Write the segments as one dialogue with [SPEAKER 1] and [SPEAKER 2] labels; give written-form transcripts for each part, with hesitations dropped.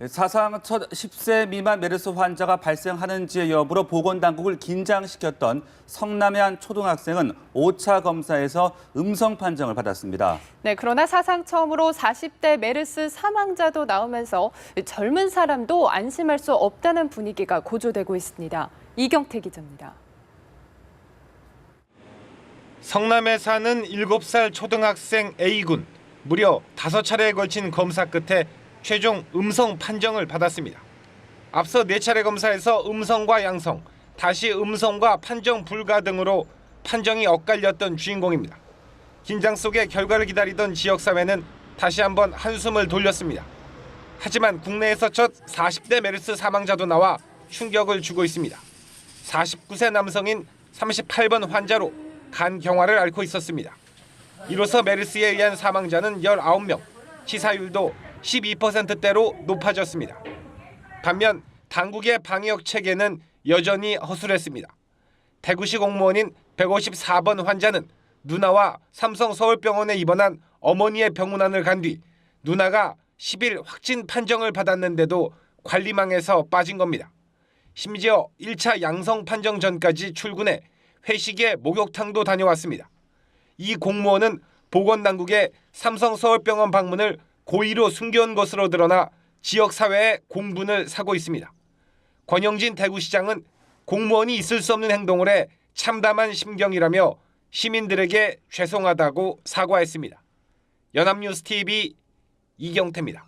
[SPEAKER 1] 사상 첫 10세 미만 메르스 환자가 발생하는지의 여부로 보건당국을 긴장시켰던 성남의 한 초등학생은 5차 검사에서 음성 판정을 받았습니다.
[SPEAKER 2] 네, 그러나 사상 처음으로 40대 메르스 사망자도 나오면서 젊은 사람도 안심할 수 없다는 분위기가 고조되고 있습니다. 이경태 기자입니다.
[SPEAKER 3] 성남에 사는 7살 초등학생 A군. 무려 5차례에 걸친 검사 끝에 최종 음성 판정을 받았습니다. 앞서 4차례 검사에서 음성과 양성, 다시 음성과 판정 불가 등으로 판정이 엇갈렸던 주인공입니다. 긴장 속에 결과를 기다리던 지역사회는 다시 한번 한숨을 돌렸습니다. 하지만 국내에서 첫 40대 메르스 사망자도 나와 충격을 주고 있습니다. 49세 남성인 38번 환자로 간 경화를 앓고 있었습니다. 이로써 메르스에 의한 사망자는 19명, 치사율도 12%대로 높아졌습니다. 반면 당국의 방역 체계는 여전히 허술했습니다. 대구시 공무원인 154번 환자는 누나와 삼성 서울병원에 입원한 어머니의 병문안을 간 뒤 누나가 10일 확진 판정을 받았는데도 관리망에서 빠진 겁니다. 심지어 1차 양성 판정 전까지 출근해 회식에 목욕탕도 다녀왔습니다. 이 공무원은 보건당국의 삼성 서울병원 방문을 고의로 숨겨온 것으로 드러나 지역사회의 공분을 사고 있습니다. 권영진 대구시장은 공무원이 있을 수 없는 행동을 해 참담한 심경이라며 시민들에게 죄송하다고 사과했습니다. 연합뉴스TV 이경태입니다.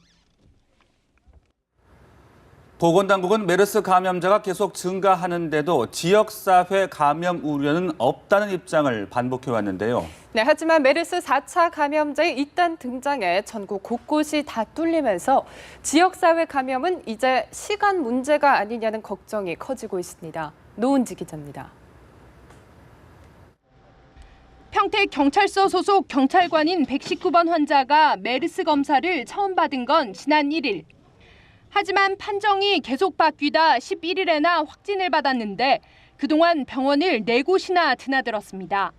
[SPEAKER 1] 보건당국은 메르스 감염자가 계속 증가하는데도 지역사회 감염 우려는 없다는 입장을 반복해왔는데요.
[SPEAKER 2] 네, 하지만 메르스 4차 감염자의 잇단 등장에 전국 곳곳이 다 뚫리면서 지역사회 감염은 이제 시간 문제가 아니냐는 걱정이 커지고 있습니다. 노은지 기자입니다.
[SPEAKER 4] 평택경찰서 소속 경찰관인 119번 환자가 메르스 검사를 처음 받은 건 지난 1일. 하지만 판정이 계속 바뀌다 11일에나 확진을 받았는데 그동안 병원을 4곳이나 드나들었습니다.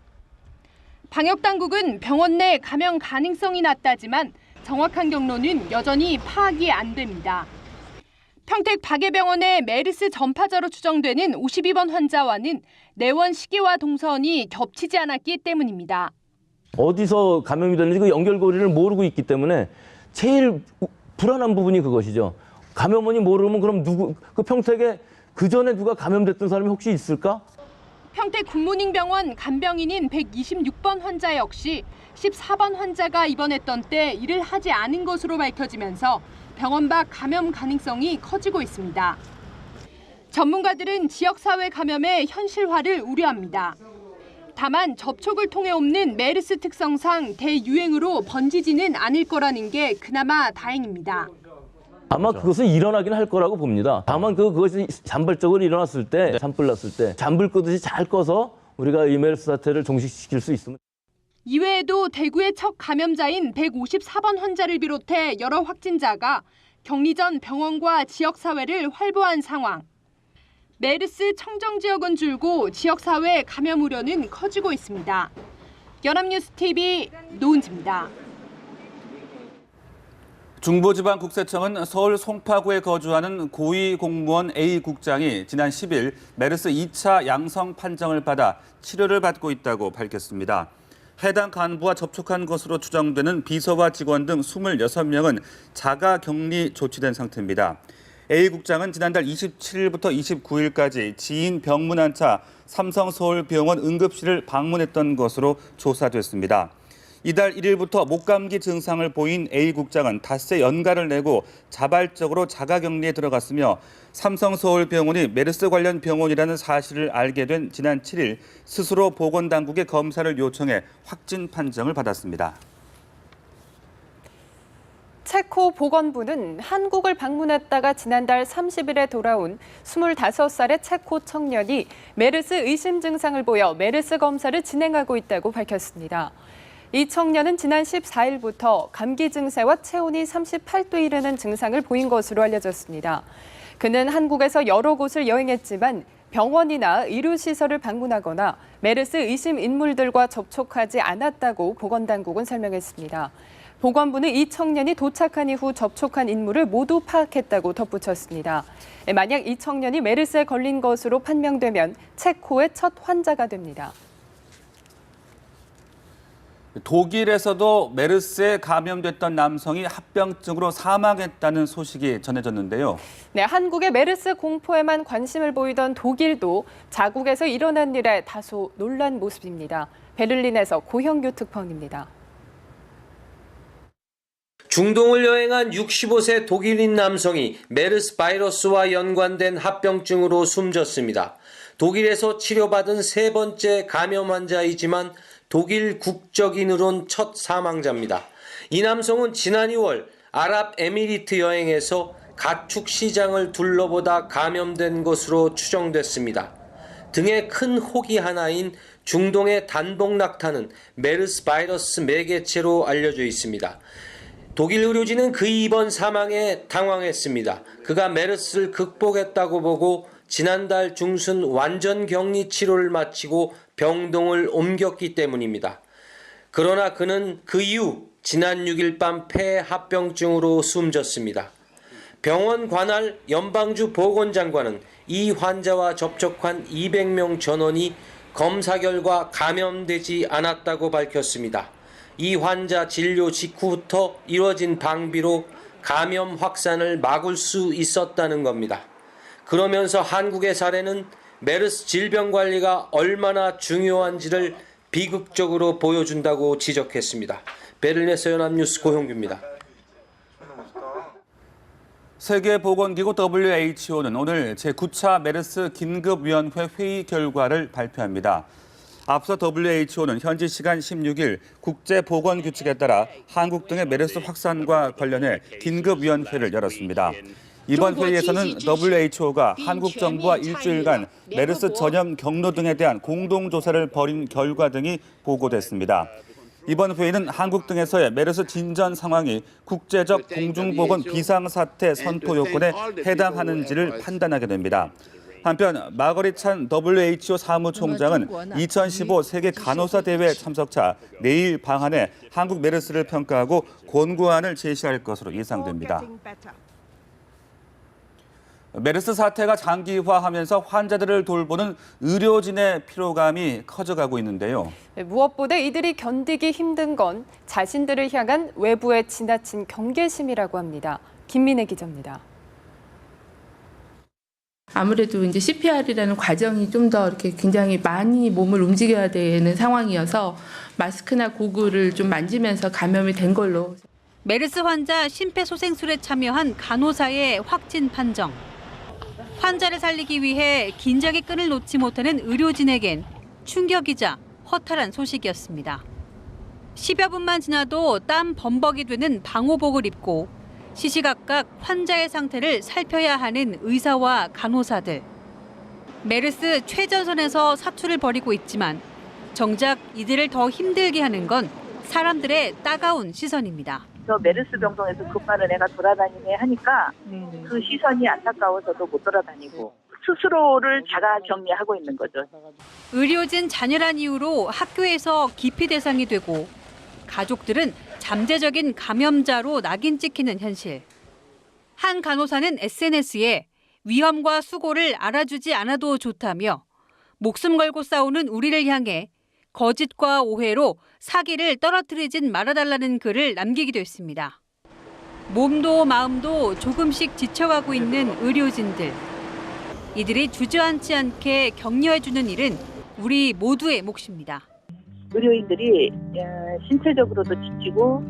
[SPEAKER 4] 방역당국은 병원 내 감염 가능성이 낮다지만 정확한 경로는 여전히 파악이 안 됩니다. 평택 박예병원의 메르스 전파자로 추정되는 52번 환자와는 내원 시기와 동선이 겹치지 않았기 때문입니다.
[SPEAKER 5] 어디서 감염이 됐는지 그 연결고리를 모르고 있기 때문에 제일 불안한 부분이 그것이죠. 감염원이 모르면 그럼 그 평택에 그 전에 누가 감염됐던 사람이 혹시 있을까?
[SPEAKER 4] 평택 굿모닝병원 간병인인 126번 환자 역시 14번 환자가 입원했던 때 일을 하지 않은 것으로 밝혀지면서 병원 밖 감염 가능성이 커지고 있습니다. 전문가들은 지역사회 감염의 현실화를 우려합니다. 다만 접촉을 통해 옮는 메르스 특성상 대유행으로 번지지는 않을 거라는 게 그나마 다행입니다.
[SPEAKER 5] 아마 그것은 일어나긴 할 거라고 봅니다. 다만 그것이 잔발적으로 일어났을 때, 산불 났을 때 잔불 끄듯이 잘 꺼서 우리가 이 메르스 사태를 종식시킬 수 있으면.
[SPEAKER 4] 이외에도 대구의 첫 감염자인 154번 환자를 비롯해 여러 확진자가 격리 전 병원과 지역사회를 활보한 상황. 메르스 청정지역은 줄고 지역사회 감염 우려는 커지고 있습니다. 연합뉴스TV 노은지입니다.
[SPEAKER 1] 중부지방국세청은 서울 송파구에 거주하는 고위공무원 A 국장이 지난 10일 메르스 2차 양성 판정을 받아 치료를 받고 있다고 밝혔습니다. 해당 간부와 접촉한 것으로 추정되는 비서와 직원 등 26명은 자가격리 조치된 상태입니다. A 국장은 지난달 27일부터 29일까지 지인 병문안차 삼성서울병원 응급실을 방문했던 것으로 조사됐습니다. 이달 1일부터 목감기 증상을 보인 A 국장은 닷새 연가를 내고 자발적으로 자가격리에 들어갔으며 삼성서울병원이 메르스 관련 병원이라는 사실을 알게 된 지난 7일 스스로 보건당국에 검사를 요청해 확진 판정을 받았습니다.
[SPEAKER 2] 체코 보건부는 한국을 방문했다가 지난달 30일에 돌아온 25살의 체코 청년이 메르스 의심 증상을 보여 메르스 검사를 진행하고 있다고 밝혔습니다. 이 청년은 지난 14일부터 감기 증세와 체온이 38도에 이르는 증상을 보인 것으로 알려졌습니다. 그는 한국에서 여러 곳을 여행했지만 병원이나 의료시설을 방문하거나 메르스 의심 인물들과 접촉하지 않았다고 보건당국은 설명했습니다. 보건부는 이 청년이 도착한 이후 접촉한 인물을 모두 파악했다고 덧붙였습니다. 만약 이 청년이 메르스에 걸린 것으로 판명되면 체코의 첫 환자가 됩니다.
[SPEAKER 1] 독일에서도 메르스에 감염됐던 남성이 합병증으로 사망했다는 소식이 전해졌는데요.
[SPEAKER 2] 네, 한국의 메르스 공포에만 관심을 보이던 독일도 자국에서 일어난 일에 다소 놀란 모습입니다. 베를린에서 고형규 특파원입니다.
[SPEAKER 6] 중동을 여행한 65세 독일인 남성이 메르스 바이러스와 연관된 합병증으로 숨졌습니다. 독일에서 치료받은 세 번째 감염 환자이지만 독일 국적인으론 첫 사망자입니다. 이 남성은 지난 2월 아랍에미리트 여행에서 가축 시장을 둘러보다 감염된 것으로 추정됐습니다. 등에 큰 혹이 하나인 중동의 단복 낙타는 메르스 바이러스 매개체로 알려져 있습니다. 독일 의료진은 그의 이번 사망에 당황했습니다. 그가 메르스를 극복했다고 보고 지난달 중순 완전 격리 치료를 마치고 병동을 옮겼기 때문입니다. 그러나 그는 그 이후 지난 6일 밤 폐 합병증으로 숨졌습니다. 병원 관할 연방주 보건장관은 이 환자와 접촉한 200명 전원이 검사 결과 감염되지 않았다고 밝혔습니다. 이 환자 진료 직후부터 이뤄진 방비로 감염 확산을 막을 수 있었다는 겁니다. 그러면서 한국의 사례는 메르스 질병 관리가 얼마나 중요한지를 비극적으로 보여준다고 지적했습니다. 베를린에서 연합뉴스 고형규입니다.
[SPEAKER 1] 세계보건기구 WHO는 오늘 제9차 메르스 긴급위원회 회의 결과를 발표합니다. 앞서 WHO는 현지 시간 16일 국제보건규칙에 따라 한국 등의 메르스 확산과 관련해 긴급위원회를 열었습니다. 이번 회의에서는 WHO가 한국 정부와 일주일간 메르스 전염 경로 등에 대한 공동조사를 벌인 결과 등이 보고됐습니다. 이번 회의는 한국 등에서의 메르스 진전 상황이 국제적 공중보건 비상사태 선포 요건에 해당하는지를 판단하게 됩니다. 한편 마거릿 찬 WHO 사무총장은 2015 세계 간호사 대회 참석차 내일 방한해 한국 메르스를 평가하고 권고안을 제시할 것으로 예상됩니다. 메르스 사태가 장기화하면서 환자들을 돌보는 의료진의 피로감이 커져가고 있는데요.
[SPEAKER 2] 무엇보다 이들이 견디기 힘든 건 자신들을 향한 외부의 지나친 경계심이라고 합니다. 김민혜 기자입니다.
[SPEAKER 7] 아무래도 이제 CPR이라는 과정이 좀 더 이렇게 굉장히 많이 몸을 움직여야 되는 상황이어서 마스크나 고글을 좀 만지면서 감염이 된 걸로.
[SPEAKER 8] 메르스 환자 심폐소생술에 참여한 간호사의 확진 판정. 환자를 살리기 위해 긴장의 끈을 놓지 못하는 의료진에겐 충격이자 허탈한 소식이었습니다. 10여 분만 지나도 땀 범벅이 되는 방호복을 입고 시시각각 환자의 상태를 살펴야 하는 의사와 간호사들. 메르스 최전선에서 사투를 벌이고 있지만 정작 이들을 더 힘들게 하는 건 사람들의 따가운 시선입니다.
[SPEAKER 9] 메르스 병동에서 급발을 애가 돌아다니네 하니까 그 시선이 안타까워서도 못 돌아다니고 스스로를 자가 격리하고 있는 거죠.
[SPEAKER 8] 의료진 잔여란 이유로 학교에서 기피 대상이 되고 가족들은 잠재적인 감염자로 낙인 찍히는 현실. 한 간호사는 SNS에 위험과 수고를 알아주지 않아도 좋다며 목숨 걸고 싸우는 우리를 향해 거짓과 오해로 사기를 떨어뜨리진 말아달라는 글을 남기기도 했습니다. 몸도 마음도 조금씩 지쳐가고 있는 의료진들. 이들이 주저앉지 않게 격려해주는 일은 우리 모두의 몫입니다.
[SPEAKER 9] 의료인들이 신체적으로도 지치고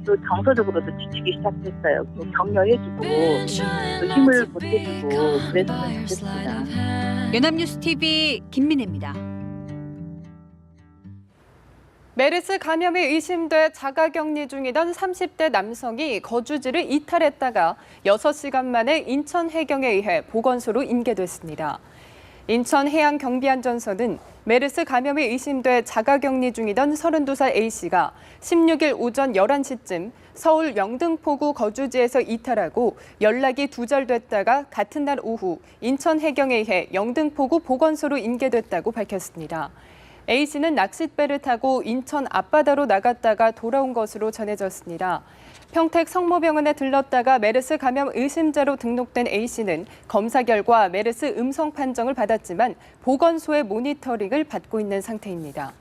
[SPEAKER 9] 또 정서적으로도 지치기 시작했어요. 격려해주고 또 힘을 보태주고 그랬으면 좋겠습니다.
[SPEAKER 8] 연합뉴스 TV 김민혜입니다.
[SPEAKER 2] 메르스 감염이 의심돼 자가격리 중이던 30대 남성이 거주지를 이탈했다가 6시간 만에 인천 해경에 의해 보건소로 인계됐습니다. 인천해양경비안전서는 메르스 감염이 의심돼 자가격리 중이던 32살 A씨가 16일 오전 11시쯤 서울 영등포구 거주지에서 이탈하고 연락이 두절됐다가 같은 날 오후 인천해경에 의해 영등포구 보건소로 인계됐다고 밝혔습니다. A씨는 낚싯배를 타고 인천 앞바다로 나갔다가 돌아온 것으로 전해졌습니다. 평택 성모병원에 들렀다가 메르스 감염 의심자로 등록된 A씨는 검사 결과 메르스 음성 판정을 받았지만 보건소의 모니터링을 받고 있는 상태입니다.